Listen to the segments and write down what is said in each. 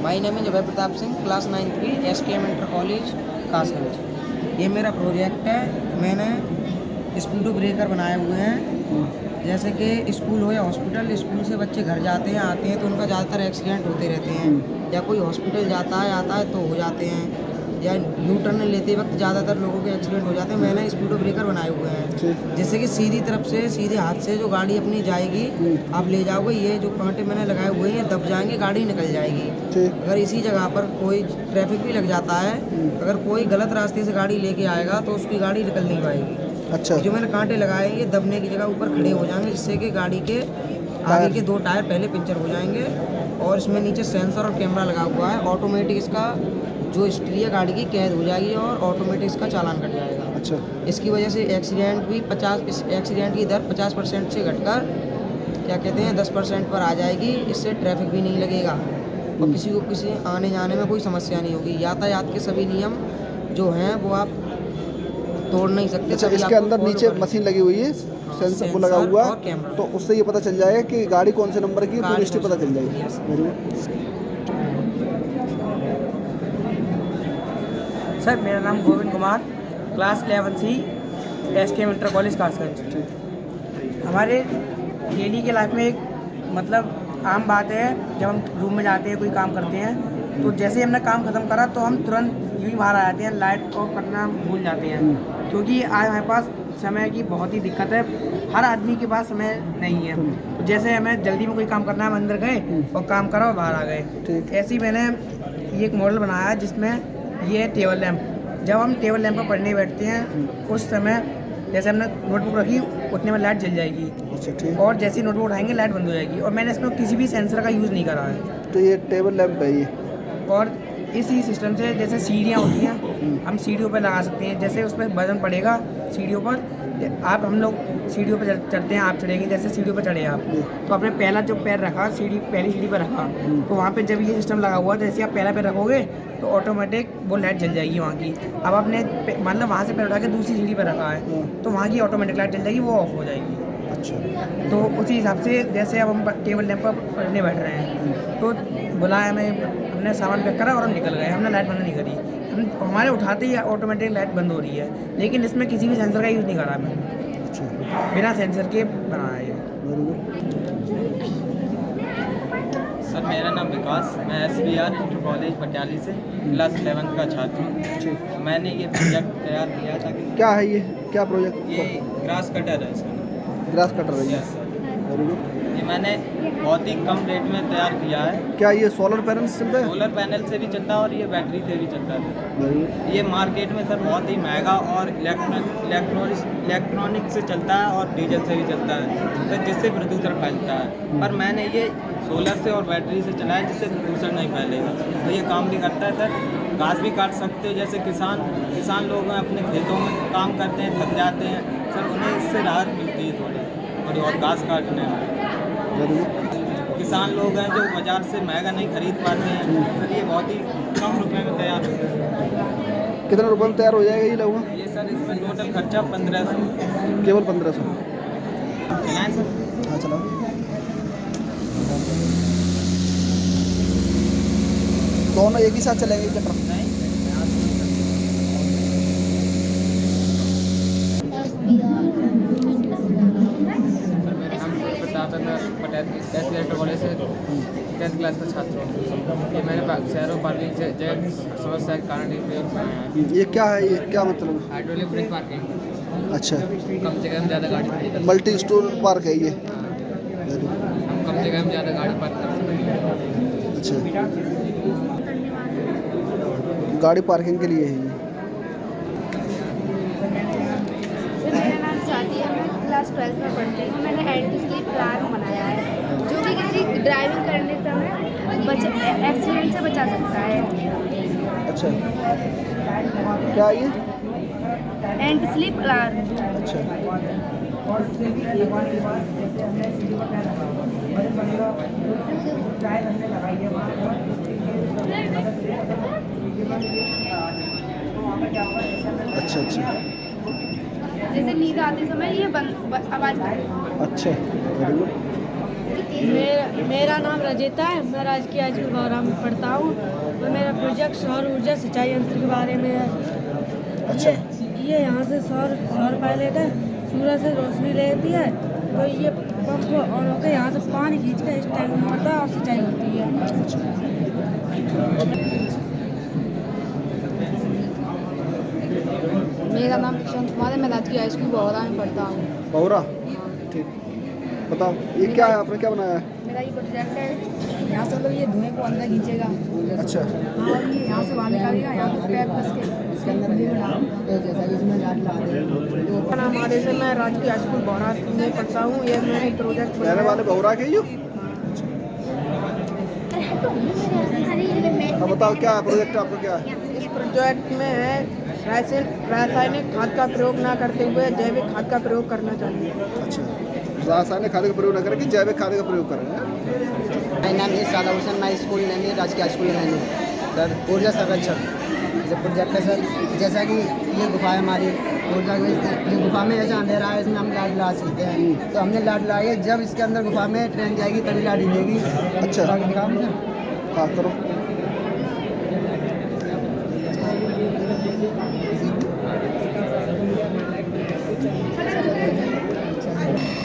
My name is Abhay Pratap Singh, class 9th SKM inter college Kasganj. ये मेरा project है। मैंने स्पीडो ब्रेकर बनाए हुए हैं। जैसे कि स्कूल हो या हॉस्पिटल, स्कूल से बच्चे घर जाते हैं आते हैं तो उनका ज़्यादातर एक्सीडेंट होते रहते हैं, या कोई हॉस्पिटल जाता है आता है तो हो जाते हैं, या यू टर्न लेते वक्त ज़्यादातर लोगों के एक्सीडेंट हो जाते हैं। मैंने स्पीडो ब्रेकर बनाए हुए हैं, जैसे कि सीधी तरफ से सीधे हाथ से जो गाड़ी अपनी जाएगी आप ले जाओगे, ये जो कांटे मैंने लगाए हुए हैं दब जाएंगे, गाड़ी निकल जाएगी। अगर इसी जगह पर कोई ट्रैफिक भी लग जाता है, अगर कोई गलत रास्ते से गाड़ी लेके आएगा तो उसकी गाड़ी निकल नहीं पाएगी। अच्छा। जो मैंने कांटे लगाए हैं ये दबने की जगह ऊपर खड़े हो जाएंगे, जिससे कि गाड़ी के आगे के 2 टायर पहले पंचर हो जाएंगे। और इसमें नीचे सेंसर और कैमरा लगा हुआ है। ऑटोमेटिक इसका जो हिस्ट्री है गाड़ी की कैद हो जाएगी और ऑटोमेटिक इसका चालान कट जाएगा। अच्छा। इसकी वजह से एक्सीडेंट भी 50 इस एक्सीडेंट की दर 50% से घटकर क्या कहते हैं 10% पर आ जाएगी। इससे ट्रैफिक भी नहीं लगेगा और किसी को किसी आने जाने में कोई समस्या नहीं होगी। यातायात के सभी नियम जो हैं वो आप तोड़ नहीं सकते। अच्छा, इसके अंदर नीचे मशीन लगी हुई है, सेंसर वो लगा हुआ, तो उससे ये पता चल जाएगा कि गाड़ी कौन से नंबर की, पूरी हिस्ट्री पता चल जाएगी। सर मेरा नाम Govind Kumar, class 11C SKM inter college Kasganj. हमारे डेली के लाइफ में एक मतलब आम बात है, जब हम रूम में जाते हैं कोई काम करते हैं तो जैसे ही हमने काम ख़त्म करा तो हम तुरंत यूँ ही बाहर आ जाते हैं, लाइट ऑफ करना भूल जाते हैं, क्योंकि आज हमारे पास समय की बहुत ही दिक्कत है। हर आदमी के पास समय नहीं है। तो जैसे हमें जल्दी में कोई काम करना है, हम अंदर गए और काम करा और बाहर आ गए। ऐसे ही मैंने ये एक मॉडल बनाया है जिसमें ये टेबल लैंप, जब हम टेबल लैंप पर पढ़ने बैठते हैं उस समय जैसे हमने नोटबुक रखी उतने में लाइट जल जाएगी। अच्छा, ठीक। और जैसे ही नोटबुक उठाएंगे लाइट बंद हो जाएगी। और मैंने इसमें किसी भी सेंसर का यूज़ नहीं करा है। तो ये टेबल लैंप है ये। और इसी सिस्टम से जैसे सीढ़ियाँ होती हैं, हम सीढ़ियों पर लगा सकते हैं। जैसे उसमें वजन पड़ेगा सीढ़ियों पर, आप हम लोग सीढ़ियों पर चढ़ते हैं, आप चढ़ेंगे, जैसे सीढ़ियों पर चढ़े आप तो आपने पहला जो पैर रखा पहली सीढ़ी पर रखा, तो वहाँ पे जब ये सिस्टम लगा हुआ है जैसे आप पहला पैर रखोगे तो ऑटोमेटिक वो लाइट जल जाएगी वहाँ की। अब आपने मतलब वहाँ से पैर उठा के दूसरी सीढ़ी पर रखा है तो वहाँ की ऑटोमेटिक लाइट जल जाएगी, वो ऑफ हो जाएगी। अच्छा। तो उसी हिसाब से जैसे अब हम टेबल लैंप पर पढ़ने बैठ रहे हैं तो बुलाया हमें, हमने सामान पैक करा और हम निकल गए, हमने लाइट बंद नहीं करी। हमारे उठाते ही ऑटोमेटिक लाइट बंद हो रही है, लेकिन इसमें किसी भी सेंसर का यूज़ नहीं करा मैंने। अच्छा। बिना सेंसर के बनाया है। सर मेरा नाम विकास, मैं SBR इंटर कॉलेज पटियाली से क्लास 11 का छात्र हूँ। मैंने ये प्रोजेक्ट तैयार किया था कि क्या है ये, क्या प्रोजेक्ट? ये ग्रास कटर है इसका। ग्रास कटर है। यस सर, ये मैंने बहुत ही कम रेट में तैयार किया है। क्या ये सोलर पैनल से चलता है? सोलर पैनल से भी चलता है और ये बैटरी से भी चलता है। ये मार्केट में सर बहुत ही महंगा और इलेक्ट्रॉनिक से चलता है और डीजल से भी चलता है, तो जिससे प्रदूषण फैलता है। पर मैंने ये सोलर से और बैटरी से चलाया जिससे प्रदूषण नहीं फैलेगा। तो ये काम भी करता है सर, घास भी काट सकते हो। जैसे किसान लोग हैं अपने खेतों में काम करते हैं, थक जाते हैं सर, उन्हें इससे राहत मिलती है थोड़ी और घास काटने में। किसान लोग हैं जो बाज़ार से महंगा नहीं खरीद पाते हैं सर, ये बहुत ही कम रुपए में तैयार होता है। कितने रुपए में तैयार हो जाएगा ये लगभग? ये सर इसमें टोटल खर्चा 1500। केवल 1500? चलाएँ सर? हाँ चलाओ। दोनों एक ही साथ चलेंगे कटर? नहीं। SBR कॉलेज से 10th क्लास का छात्र हूँ। ये मैंने शहरों पार्किंग से जय समस्या के कारण एक प्रयोग बनाया है। ये क्या है, ये क्या मतलब? Hydraulic brake parking. अच्छा। कम जगह में ज़्यादा गाड़ी खड़ी कर मल्टी स्टोर पार्क है ये? हम कम जगह में ज़्यादा गाड़ी पार्क कर सकते हैं। अच्छा, गाड़ी पार्किंग के लिए है ये। मेरा नाम स्वाति है, मैं क्लास 12 में पढ़ती हूँ। मैंने एंटी स्लिप अलार्म बनाया है जो कि किसी ड्राइविंग करने समय एक्सीडेंट से बचा सकता है। अच्छा, क्या ये? Anti slip alarm. अच्छा। अच्छा अच्छा, जैसे नींद आते समय ये आवाज़ करेगा। अच्छा, वेरी गुड। मेरा नाम रजिता है। मैं राजकीय हाई स्कूल बौरा में पढ़ता हूँ और मेरा प्रोजेक्ट सौर ऊर्जा सिंचाई यंत्र के बारे में है। अच्छा। ये यहाँ से सौर पैलेट है, सूरज से रोशनी लेती है, तो ये पंप ऑन होकर यहाँ से पानी खींच कर इस टैंक में भरता है और सिंचाई होती है। मेरा नाम प्रशांत कुमार है। मैं राजकीय हाई स्कूल बौरा में पढ़ता हूँ। बौरा, ठीक। बताओ ये क्या है, आपने क्या बनाया है? मेरा ये प्रोजेक्ट है, यहाँ से मतलब ये धुएं को अंदर खींचेगा। अच्छा। हाँ, और ये यहाँ से बाहर निकालेगा, यहाँ पे पैर फंस के इसके अंदर ये बना जैसा कि इसमें लाइट लगा देगा। मेरा नाम आदेश है। मैं राजकीय हाई स्कूल बौरा में पढ़ता हूँ। ये मैंने प्रोजेक्ट रहने वाले बौरा के ही हो? अब बताओ क्या प्रोजेक्ट आपका क्या है? इस प्रोजेक्ट में है रासायनिक खाद का प्रयोग ना करते हुए जैविक खाद का प्रयोग करना चाहिए। अच्छा, रासायनिक खाद का प्रयोग न करके जैविक खाद का प्रयोग करें। मेरा नाम है सादा हुसैन। मैं स्कूल में राजकीय स्कूल में हूँ सर। ऊर्जा संरक्षण ये प्रोजेक्ट है सर। जैसा कि ये गुफा है हमारी ऊर्जा की, ये गुफा में ऐसा अंधेरा है, इसमें हम लाइट लगा सकते हैं। तो हमने लाइट लगाई है, जब इसके अंदर गुफा में ट्रेन जाएगी तभी लाइट हिलेगी। अच्छा। हाँ करो।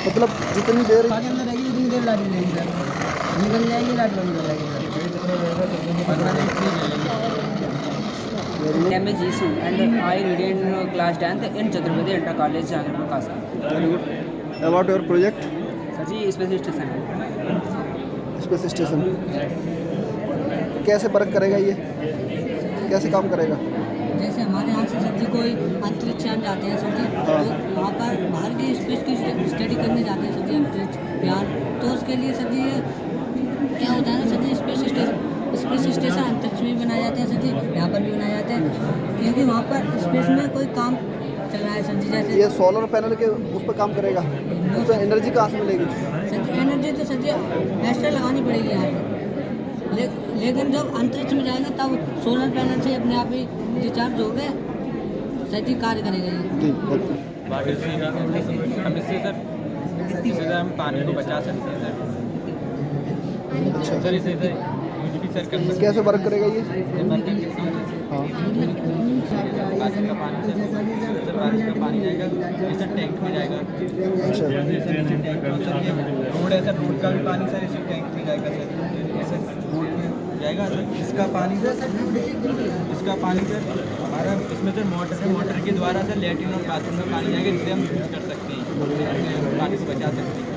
मतलब जितनी देर अंदर रहेगी उतनी देर लाइट हिलेगी सर। निकल जाएगी लाइट बंद हो जाएगी sir. name is Isu and I read in class 10th in Chhatrapati Inter College Jhangarpur Kasa. Very good. About your project? Sir ji space station है। स्पेस स्टेशन कैसे वर्क करेगा, ये कैसे काम करेगा? जैसे हमारे यहाँ से सर जी कोई अंतरिक्ष यान जाते हैं सर जी, तो वहाँ पर बाहर की स्पेस की स्टडी करने जाते हैं सर जी अंतरिक्ष यान। तो उसके लिए सर जी ये क्या होता है ना सर जी, स्पेस स्टेशन अंतरिक्ष में भी बनाए जाते हैं सर जी, यहाँ पर भी बनाए जाते हैं, क्योंकि वहाँ पर स्पेस में कोई काम चल रहा है सर जी। जैसे ये सोलर पैनल के उस पर काम करेगा, उस पर एनर्जी कहाँ से मिलेगी? सर जी एनर्जी तो सर जी एक्स्ट्रा लगानी पड़ेगी यहाँ पर, लेकिन जब अंतरिक्ष में जाएंगे तब सोलर पैनल से अपने आप ही रिचार्ज हो गए सर जी, कार्य करेगा ये। वाटर से हम इससे सर हम पानी को बचा सकते हैं सर। सर इसे सर कर सकते कैसे वर्क करेगा ये? हैं। हाँ बारिश का पानी सर बारिश का पानी जाएगा इसे टैंक में जाएगा। अच्छा। रोड है सर, रोड का भी पानी सर इसी टैंक में जाएगा सर। ऐसे रोड में जाएगा सर। इसका पानी सर हमारा इसमें सर मोटर है, मोटर के द्वारा सर लैट्रिन और बाथरूम में पानी जाएगा, जिससे हम यूज कर सकते हैं, पानी को बचा सकते हैं।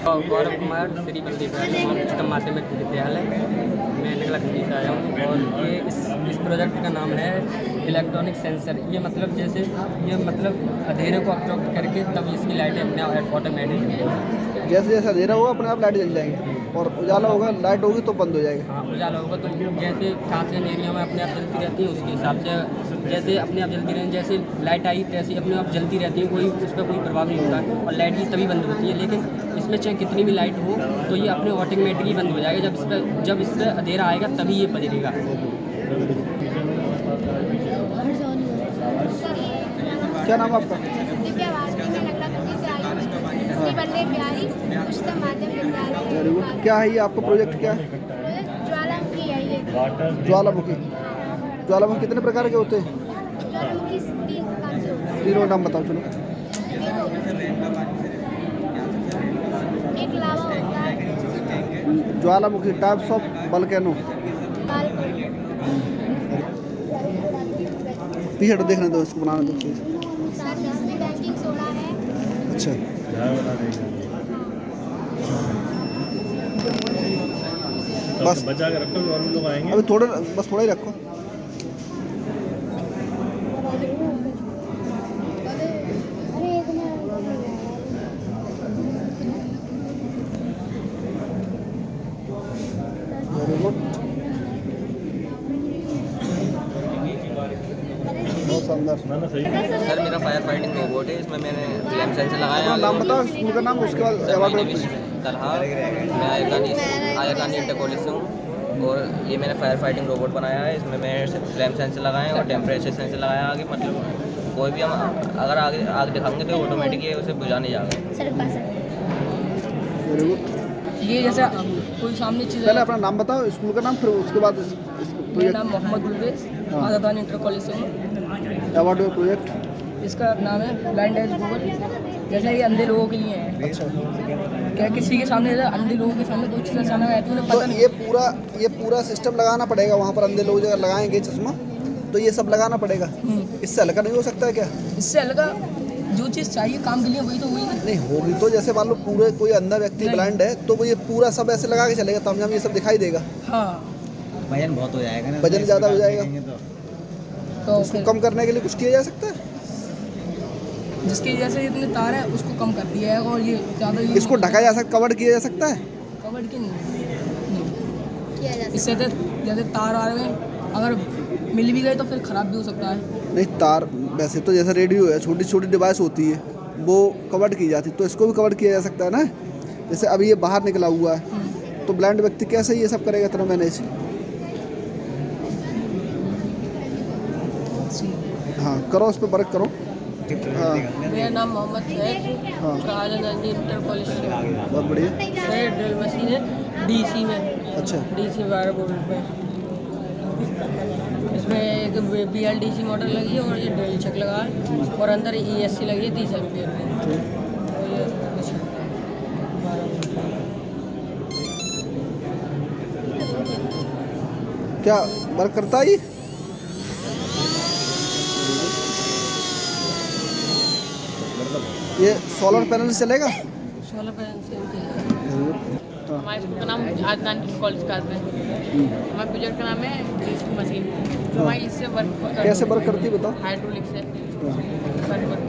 गौरव कुमार श्री बल्दी उच्चतम माध्यमिक विद्यालय मैं निकला खंडी से आया हूँ। और ये इस प्रोजेक्ट का नाम है इलेक्ट्रॉनिक सेंसर। ये मतलब जैसे ये मतलब अंधेरे को ऑब्जर्व करके तब इसकी लाइटें अपने ऑटोमेटिक जैसे जैसे अंधेरा होगा अपने आप लाइट जल जाएंगी, और उजाला होगा लाइट होगी तो बंद हो जाएगा। हाँ उजाला होगा तो जैसे खासियत एरिया में अपने आप जलती रहती है, उसके हिसाब से जैसे अपने आप जलती रहती, जैसे लाइट आई तैसे अपने आप जलती रहती है, कोई उस पर कोई प्रभाव नहीं होता है, और लाइट भी तभी बंद होती है। लेकिन इसमें चाहे कितनी भी लाइट हो तो ये अपने ऑटोमेटिकली बंद हो जाएगा। जब इस पर अंधेरा आएगा तभी ये बजेगा। क्या नाम है आपका? दिव्या भारती, मैं नगला कंडी से आई हूँ। श्री बल्ले बिहारी उच्चतम माध्यमिक विद्यालय। Very good. क्या है ये आपका प्रोजेक्ट, क्या है? प्रोजेक्ट ज्वालामुखी है ये। ज्वालामुखी। ज्वालामुखी कितने प्रकार के होते हैं? ज्वालामुखी 3 प्रकार से होता है। तीनों नाम बताओ चलो। एक लावा होता है, ज्वालामुखी टाइप्स ऑफ वोल्केनो। पीछे देखने दो, इसको बनाने दो प्लीज। साथ में इसमें बेकिंग सोडा है। अच्छा। बस बचा के रखो और लोग आएंगे। अभी थोड़ा, बस थोड़ा ही रखो। वेरी गुड, बहुत शानदार। सर मेरा फायर फाइटिंग रोबोट है, इसमें मैंने फ्लेम सेंसर लगाया अपना है। नाम बताओ, स्कूल का नाम, उसके बाद सर अवार्ड मैं आयरकानी इंटर कॉलेज से हूँ, और ये मैंने फायर फाइटिंग रोबोट बनाया है। इसमें मैंने फ्लेम सेंसर लगाए हैं और टेम्परेचर सेंसर लगाया है आगे, मतलब कोई भी हम अगर आग दिखाएंगे तो ऑटोमेटिक ये उसे बुझाने जाएगा। Very good. ये जैसे कोई सामने चीज़ पहले अपना नाम बताओ, स्कूल का नाम, फिर उसके बाद मेरा नाम मोहम्मद गुलवेज, आज़ादान इंटर कॉलेज से हूँ। अवार्ड प्रोजेक्ट इसका नाम है ब्लाइंड एज गूगल। जैसे ये अंधे लोगों के लिए है। अच्छा। क्या किसी के सामने अंधे लोगों के सामने कोई चीज़ अचानक आती है उन्हें तो पता नहीं। ये पूरा सिस्टम लगाना पड़ेगा वहाँ पर, अंधे लोग अगर लगाएंगे चश्मा तो ये सब लगाना पड़ेगा। इससे हल्का नहीं हो सकता है क्या? इससे अलगा जो चीज़ चाहिए काम के लिए वही तो हुई ना। नहीं होगी तो, जैसे मान लो पूरे कोई अंधा व्यक्ति ब्लाइंड है तो वो ये पूरा सब ऐसे लगा के चलेगा तब ये सब दिखाई देगा। हाँ, वजन बहुत हो जाएगा ना, वजन ज़्यादा हो जाएगा। तो उसको कम करने के लिए कुछ किया जा सकता है? जिसके जैसे इतने तार है उसको कम कर दिया है और ये ज़्यादा इसको ढका जा सकता, कवर किया जा सकता है? कवर की नहीं। इससे तो जैसे तार आ रहे हैं, अगर मिल भी गए तो फिर ख़राब भी हो सकता है। नहीं, तार वैसे तो जैसे रेडियो है, छोटी छोटी डिवाइस होती है वो कवर की जाती है, तो इसको भी कवर किया जा सकता है ना। जैसे अभी ये बाहर निकला हुआ है तो ब्लाइंड व्यक्ति कैसे ये सब करेगा इतना मैनेज? हाँ करो, उस पर वर्क करो। हाँ मेरा नाम मोहम्मद फैज, हाँ आज़ादान इंटर कॉलेज से। बहुत बढ़िया। सर ड्रिल मशीन है डीसी में। अच्छा। डीसी 12 वोल्ट में। इसमें एक BLDC मोटर लगी है और ये ड्रिल चक लगा है और अंदर ESC लगी है 30 एम्पियर की। और ये मशीन 12 वोल्ट। क्या वर्क करता है ये? ये सोलर पैनल से चलेगा? सोलर पैनल से चलेगा। हमारे स्कूल का नाम आज़ादान इंटर कॉलेज का है। हमारे प्रोजेक्ट का नाम है डीसी मशीन, जो हमारी इससे वर्क कैसे वर्क करती है बताओ? हाइड्रोलिक से वर्क करती है। Very good.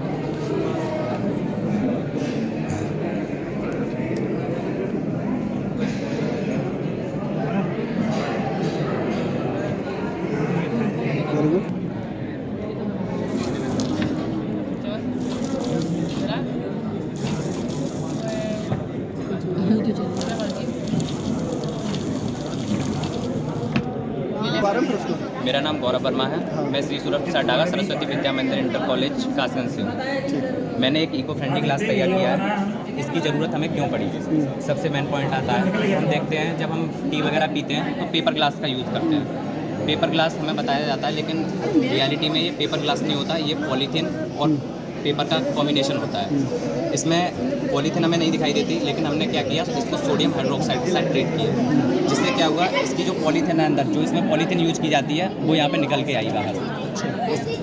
मेरा नाम गौरव वर्मा है। मैं श्री सूरत प्रसाद डागा सरस्वती विद्या मंदिर इंटर कॉलेज कासगंज से हूँ। मैंने एक इको फ्रेंडली क्लास तैयार किया है। इसकी ज़रूरत हमें क्यों पड़ी? सबसे मेन पॉइंट आता है, हम देखते हैं जब हम टी वगैरह पीते हैं तो पेपर ग्लास का यूज़ करते हैं। पेपर ग्लास हमें बताया जाता है, लेकिन रियलिटी में ये पेपर ग्लास नहीं होता, ये पॉलीथीन और पेपर का कॉम्बिनेशन होता है। इसमें पॉलीथीन हमें नहीं दिखाई देती, लेकिन हमने क्या किया, इसको सोडियम हाइड्रोक्साइड के साथ ट्रीट किया, जिससे क्या हुआ, इसकी जो पॉलीथीन है अंदर, जो इसमें पॉलीथीन यूज़ की जाती है वो यहाँ पे निकल के आई बाहर।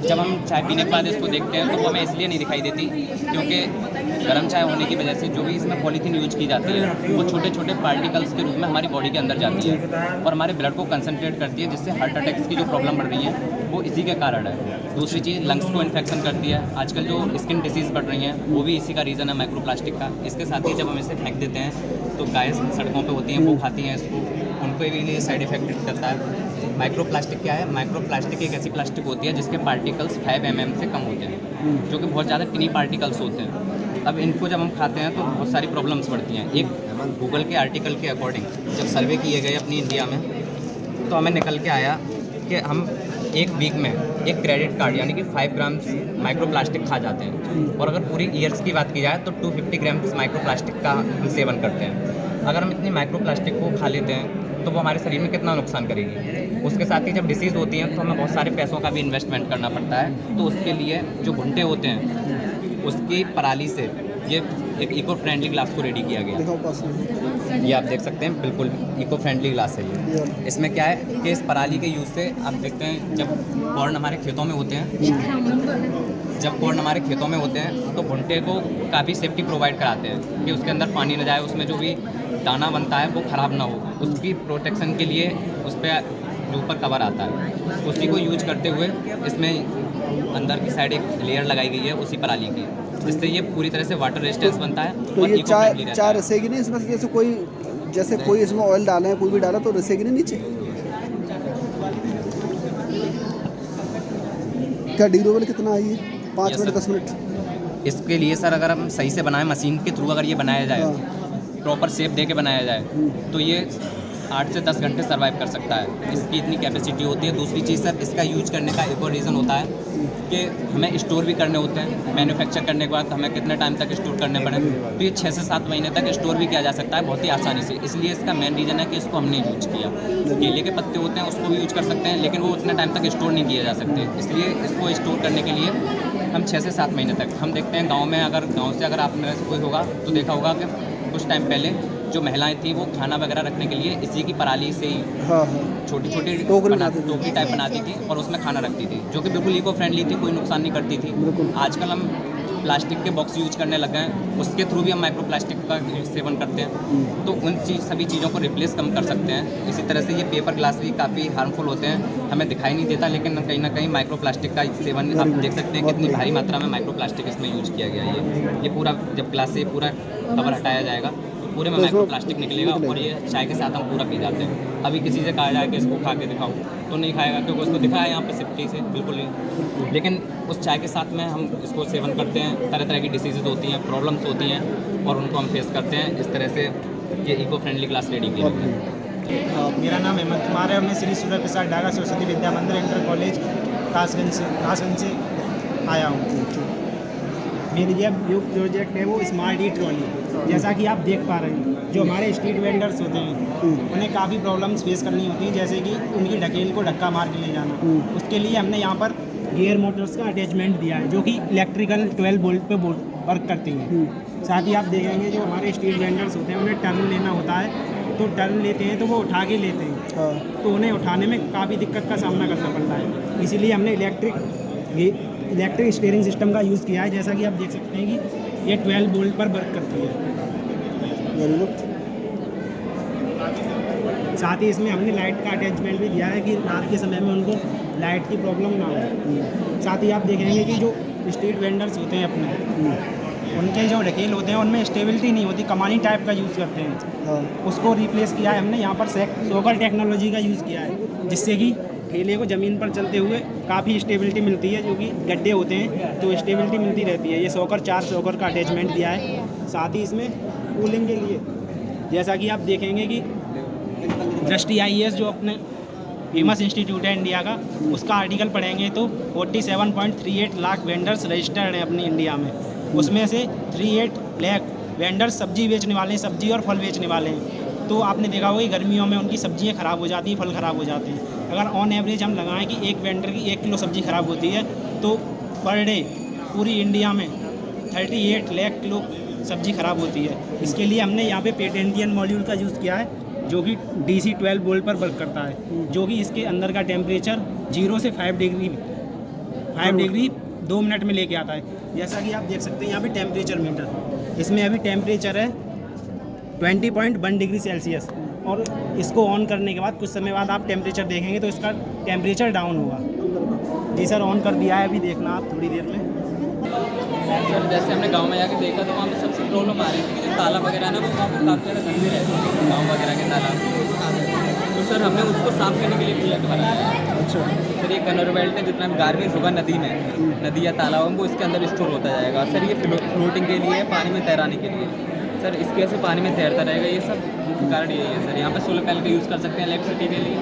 जब हम चाय पीने के बाद इसको देखते हैं तो वो हमें इसलिए नहीं दिखाई देती क्योंकि गर्म चाय होने की वजह से जो भी इसमें पॉलीथीन यूज की जाती है वो छोटे छोटे पार्टिकल्स के रूप में हमारी बॉडी के अंदर जाती है और हमारे ब्लड को कंसनट्रेट करती है, जिससे हार्ट अटैक्स की जो प्रॉब्लम बढ़ रही है वो इसी के कारण है। दूसरी चीज़, लंग्स को इन्फेक्शन करती है। आजकल जो स्किन डिसीज़ बढ़ रही हैं वो भी इसी का रीज़न है, माइक्रोप्लास्टिक का। इसके साथ ही जब हम इसे फेंक देते हैं तो गाय सड़कों पे होती हैं, वो खाती हैं इसको, उनको भी लिए साइड इफेक्ट करता है। माइक्रोप्लास्टिक क्या है? माइक्रोप्लास्टिक एक ऐसी प्लास्टिक होती है जिसके पार्टिकल्स 5 mm से कम होते हैं, जो कि बहुत ज़्यादा टिनी पार्टिकल्स होते हैं। अब इनको जब हम खाते हैं तो बहुत सारी प्रॉब्लम्स बढ़ती हैं। एक गूगल के आर्टिकल के अकॉर्डिंग जब सर्वे किए गए अपनी इंडिया में, तो हमें निकल के आया कि हम एक वीक में एक क्रेडिट कार्ड यानी कि 5 ग्राम माइक्रोप्लास्टिक खा जाते हैं, और अगर पूरी ईयर्स की बात की जाए तो 250 ग्राम माइक्रोप्लास्टिक का हम सेवन करते हैं। अगर हम इतनी माइक्रोप्लास्टिक को खा लेते हैं तो वो हमारे शरीर में कितना नुकसान करेगी। उसके साथ ही जब डिसीज़ होती हैं तो हमें बहुत सारे पैसों का भी इन्वेस्टमेंट करना पड़ता है। तो उसके लिए जो घुंटे होते हैं उसकी पराली से ये एक इको फ्रेंडली ग्लास को रेडी किया गया। ये आप देख सकते हैं, बिल्कुल इको फ्रेंडली ग्लास है ये। इसमें क्या है कि इस पराली के यूज़ से आप देखते हैं जब कॉर्न हमारे खेतों में होते हैं, जब कॉर्न हमारे खेतों में होते हैं तो भुट्टे को काफ़ी सेफ्टी प्रोवाइड कराते हैं कि उसके अंदर पानी न जाए, उसमें जो भी दाना बनता है वो ख़राब ना हो। उसकी प्रोटेक्शन के लिए उस पर जो ऊपर कवर आता है उसी को यूज करते हुए इसमें अंदर की साइड एक लेयर लगाई गई है उसी पराली की, जिससे ये पूरी तरह से वाटर रेजिस्टेंस बनता है। तो ये चाय रिसेगी नहीं इसमें? जैसे कोई इसमें ऑयल डाले हैं, कोई भी डाला तो रिसेगी नहीं नीचे? क्या ड्यूरेबल कितना है ये? 5 मिनट 10 मिनट? इसके लिए सर अगर हम सही से बनाएं, मशीन के थ्रू अगर ये बनाया जाए, प्रॉपर शेप दे के बनाया जाए, तो ये 8 से 10 घंटे सर्वाइव कर सकता है, इसकी इतनी कैपेसिटी होती है। दूसरी चीज़ सर, इसका यूज करने का एक और रीज़न होता है कि हमें स्टोर भी करने होते हैं। मैन्युफैक्चर करने के बाद हमें कितने टाइम तक स्टोर करने पड़े, तो ये 6 से 7 महीने तक स्टोर भी किया जा सकता है बहुत ही आसानी से। इसलिए इसका मेन रीज़न है कि इसको हमने यूज किया। केले के पत्ते होते हैं उसको भी यूज कर सकते हैं, लेकिन वो उतने टाइम तक स्टोर नहीं किए जा सकते। इसलिए इसको स्टोर करने के लिए हम 6 से 7 महीने तक, हम देखते हैं गाँव में, अगर गाँव से अगर आप मेरे से कोई होगा तो देखा होगा कि कुछ टाइम पहले जो महिलाएं थी वो खाना वगैरह रखने के लिए इसी की पराली से ही छोटी छोटी टोकरी टाइप बनाती थी और उसमें खाना रखती थी, जो कि बिल्कुल इको फ्रेंडली थी, कोई नुकसान नहीं करती थी। आजकल हम प्लास्टिक के बॉक्स यूज करने लगे हैं, उसके थ्रू भी हम माइक्रो प्लास्टिक का सेवन करते हैं, तो उन सभी चीज़ों को रिप्लेस कम कर सकते हैं। इसी तरह से ये पेपर ग्लास भी काफ़ी हार्मफुल होते हैं, हमें दिखाई नहीं देता, लेकिन कहीं ना कहीं माइक्रो प्लास्टिक का सेवन आप देख सकते हैं कितनी भारी मात्रा में माइक्रो प्लास्टिक इसमें यूज किया गया है। ये पूरा जब ग्लास से पूरा कवर हटाया जाएगा तो पूरे में माइक्रो प्लास्टिक निकलेगा और ये चाय के साथ हम पूरा पी जाते हैं। अभी किसी से कहा जाए कि इसको खा के दिखाओ तो नहीं खाएगा, क्योंकि उसको दिखा है यहाँ पे सिफ्टी से बिल्कुल नहीं। लेकिन उस चाय के साथ में हम इसको सेवन करते हैं, तरह तरह की डिसीज़ होती हैं, प्रॉब्लम्स होती हैं और उनको हम फेस करते हैं। इस तरह से ये इको फ्रेंडली ग्लास रेडी की है। मेरा नाम हेमंत कुमार है और मैं श्री सूर्य प्रसाद डागा सरस्वती विद्या मंदिर इंटर कॉलेज कासगंज से आया हूँ। मेरी जो प्रोजेक्ट है वो स्मार्ट ई ट्रॉली, जैसा कि आप देख पा रहे हैं, जो हमारे स्ट्रीट वेंडर्स होते हैं उन्हें काफ़ी प्रॉब्लम्स फेस करनी होती है, जैसे कि उनकी ढकेल को धक्का मार के ले जाना। उसके लिए हमने यहाँ पर गियर मोटर्स का अटैचमेंट दिया है, जो कि इलेक्ट्रिकल 12 वोल्ट पे वर्क करती हैं। साथ ही आप देखेंगे जो हमारे स्ट्रीट वेंडर्स होते हैं उन्हें टर्न लेना होता है, तो टर्न लेते हैं तो वो उठा के लेते हैं, तो उन्हें उठाने में काफ़ी दिक्कत का सामना करना पड़ता है। इसीलिए हमने इलेक्ट्रिक स्टीयरिंग सिस्टम का यूज़ किया है, जैसा कि आप देख सकते हैं कि ये 12 वोल्ट पर वर्क करती है। साथ ही इसमें हमने लाइट का अटैचमेंट भी दिया है कि रात के समय में उनको लाइट की प्रॉब्लम ना हो। साथ ही आप देखेंगे कि जो स्ट्रीट वेंडर्स होते हैं अपने, उनके जो ढकेल होते हैं उनमें स्टेबिलिटी नहीं होती, कमानी टाइप का यूज़ करते हैं, उसको रिप्लेस किया है हमने। यहाँ पर सोकर टेक्नोलॉजी का यूज़ किया है, जिससे कि ठेले को ज़मीन पर चलते हुए काफ़ी स्टेबिलिटी मिलती है, जो कि गड्ढे होते हैं तो स्टेबिलिटी मिलती रहती है। ये 4 सोकर का अटैचमेंट दिया है। साथ ही इसमें कूलिंग के लिए, जैसा कि आप देखेंगे कि दृष्टि IAS जो अपने फेमस इंस्टीट्यूट है इंडिया का, उसका आर्टिकल पढ़ेंगे तो 47.38 लाख वेंडर्स रजिस्टर्ड हैं अपनी इंडिया में। उसमें से 38 लाख वेंडर्स सब्जी बेचने वाले हैं, सब्जी और फल बेचने वाले हैं। तो आपने देखा होगा कि गर्मियों में उनकी सब्जियां ख़राब हो जाती हैं, फल ख़राब हो जाते हैं। अगर ऑन एवरेज हम लगाएं कि एक वेंडर की 1 किलो सब्ज़ी ख़राब होती है, तो पर डे पूरी इंडिया में 38 लाख किलो सब्ज़ी ख़राब होती है। इसके लिए हमने यहाँ पे पेटेंटियन मॉड्यूल का यूज़ किया है, जो कि DC 12 वोल्ट पर वर्क करता है, जो कि इसके अंदर का टेम्परेचर 0 से 5 डिग्री 2 मिनट में लेके आता है। जैसा कि आप देख सकते हैं यहाँ पे टेम्परेचर मीटर, इसमें अभी टेम्परेचर है 20.1 डिग्री सेल्सियस, और इसको ऑन करने के बाद कुछ समय बाद आप टेम्परेचर देखेंगे तो इसका टेम्परेचर डाउन होगा। जी सर, ऑन कर दिया है, अभी देखना आप थोड़ी देर में। सर जैसे हमने गांव में जाके देखा तो वहाँ पे सबसे प्रॉब्लम आ रही थी कि जो तालाब वगैरह ना वो वहाँ पे काफ़ी ज़्यादा गंदे रहते हैं, गाँव वगैरह के तालाब। तो सर हमने उसको साफ़ करने के लिए प्रोजेक्ट बनाया है। अच्छा सर, ये कन्वेयर बेल्ट है, जितना गार्बेज होगा नदी या तालाब में वो इसके अंदर स्टोर होता जाएगा। सर ये फ्लोटिंग के लिए, पानी में तैराने के लिए सर, इसके से पानी में तैरता रहेगा। ये सब मुख्य कारण यही है सर। यहाँ पे सोलर पैनल का यूज़ कर सकते हैं इलेक्ट्रिसिटी के लिए।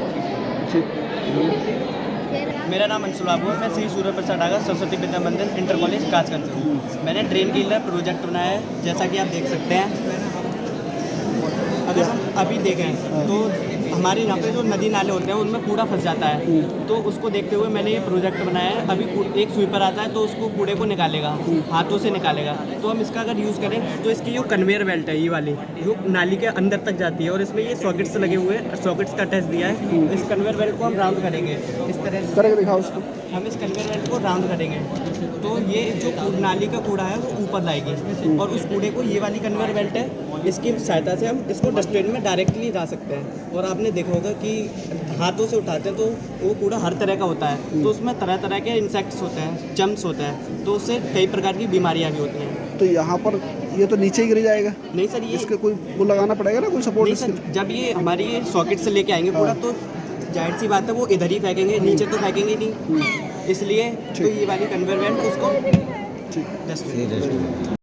मेरा नाम अंशुल बाबू है, मैं श्री सूर्य प्रसाद डागा सरस्वती विद्या मंदिर इंटर कॉलेज कासगंज से। मैंने ड्रेन क्लीनर प्रोजेक्ट बनाया है, जैसा कि आप देख सकते हैं। अगर हम अभी देखें तो हमारे यहाँ पे जो नदी नाले होते हैं उनमें कूड़ा फंस जाता है, तो उसको देखते हुए मैंने ये प्रोजेक्ट बनाया है। अभी एक स्वीपर आता है तो उसको कूड़े को निकालेगा, हाथों से निकालेगा। तो हम इसका अगर यूज़ करें तो इसकी जो कन्वेयर बेल्ट है, ये वाली जो नाली के अंदर तक जाती है, और इसमें ये सॉकेट्स लगे हुए हैं, सॉकेट्स का टच दिया है। इस कन्वेयर बेल्ट को हम राउंड करेंगे, इस तरह से दिखाओ उसको। हम इस कन्वेयर बेल्ट को राउंड करेंगे तो ये जो नाली का कूड़ा है वो ऊपर लाएगी, और उस कूड़े को ये वाली कन्वेयर बेल्ट है, इसकी सहायता से हम इसको डस्टबिन में डायरेक्टली ला सकते हैं। और आपने देखा होगा कि हाथों से उठाते हैं तो वो कूड़ा हर तरह का होता है, तो उसमें तरह तरह के इंसेक्ट्स होते हैं, जम्स होते हैं, तो उससे कई प्रकार की बीमारियां भी होती हैं। तो यहाँ पर ये तो नीचे ही गिर जाएगा? नहीं सर, ये इसके कोई वो लगाना पड़ेगा ना, कोई सपोर्ट? नहीं सर, जब ये हमारी ये सॉकेट से लेके आएंगे कूड़ा, तो जाहिर सी बात है वो इधर ही फेंकेंगे, नीचे तो फेंकेंगे नहीं। इसलिए तो ये वाली कन्वेयर बेल्ट उसको